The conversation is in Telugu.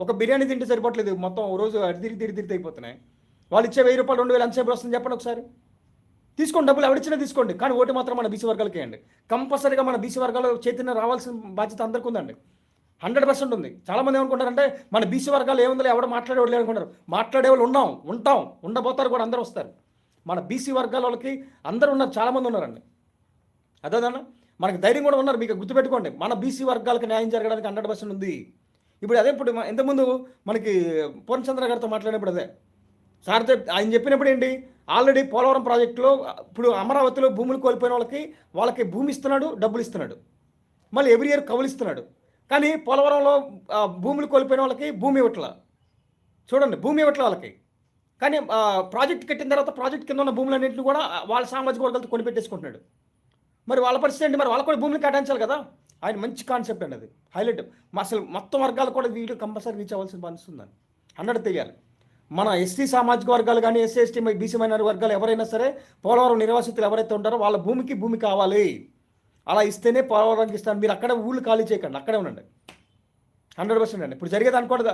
ఒక బిర్యానీ తింటే సరిపోవట్లేదు, మొత్తం ఓ రోజు అటు తిరిగి తిరిగి తిరిగి అయిపోతున్నాయి. వాళ్ళు ఇచ్చే 1000 రూపాయలు 2000 ఎంతసేపు వస్తుంది చెప్పండి ఒకసారి. తీసుకోండి, డబ్బులు ఎవరిచ్చినా తీసుకోండి, కానీ ఓటు మాత్రం మన బీసీ వర్గాలకి వేయండి. కంపల్సరీగా మన బీసీ వర్గాలు చైతన్యం రావాల్సిన బాధ్యత అందరికీ ఉందండి. 100% ఉంది. చాలామంది ఏమనుకుంటారంటే మన బీసీ వర్గాలు ఏముందో ఎవరు మాట్లాడేవాళ్ళు అనుకుంటారు. మాట్లాడేవాళ్ళు ఉంటాం, ఉండబోతారు కూడా, అందరూ వస్తారు. మన బీసీ వర్గాల వాళ్ళకి అందరూ ఉన్నారు, చాలామంది ఉన్నారండి. అదేదన్నా మనకి ధైర్యం కూడా ఉన్నారు. మీకు గుర్తుపెట్టుకోండి, మన బీసీ వర్గాలకు న్యాయం జరగడానికి 100% ఉంది. ఇప్పుడు అదే ఇప్పుడు ఇంతకుముందు మనకి పూర్ణచంద్ర గారితో మాట్లాడినప్పుడు అదే సార్తో ఆయన చెప్పినప్పుడు ఏంటి, ఆల్రెడీ పోలవరం ప్రాజెక్టులో ఇప్పుడు అమరావతిలో భూములు కోల్పోయిన వాళ్ళకి భూమి ఇస్తున్నాడు, డబ్బులు ఇస్తున్నాడు, మళ్ళీ ఎవ్రీ ఇయర్ కవులు ఇస్తున్నాడు. కానీ పోలవరంలో భూములు కోల్పోయిన వాళ్ళకి భూమి ఇవ్వట్ల. చూడండి, భూమి ఇవ్వట్ల వాళ్ళకి. కానీ ప్రాజెక్ట్ కట్టిన తర్వాత ప్రాజెక్ట్ కింద ఉన్న భూములన్నింటినీ కూడా వాళ్ళ సామాజిక వర్గాలతో కొనిపెట్టేసుకుంటున్నాడు. మరి వాళ్ళ పరిస్థితి ఏంటి? మరి వాళ్ళకు కూడా భూమిని కేటాయించాలి కదా. ఆయన మంచి కాన్సెప్ట్ అండి, అది హైలైట్. అసలు మొత్తం వర్గాలు కూడా వీడియో కంపల్సరీ రీచ్ అవ్వాల్సిన పరిస్థితి ఉందని అన్నట్టు తెలియాలి. మన ఎస్టీ సామాజిక వర్గాలు కానీ ఎస్సీ ఎస్టీ బీసీ మైనారిటీ వర్గాలు ఎవరైనా సరే, పోలవరం నిర్వాసితులు ఎవరైతే ఉంటారో వాళ్ళ భూమి కావాలి. అలా ఇస్తేనే పోలవరంకి ఇస్తాను. మీరు అక్కడ ఊళ్ళు ఖాళీ చేయకండి, అక్కడే ఉండండి. 100% అండి. ఇప్పుడు జరిగేది అనుకోండి,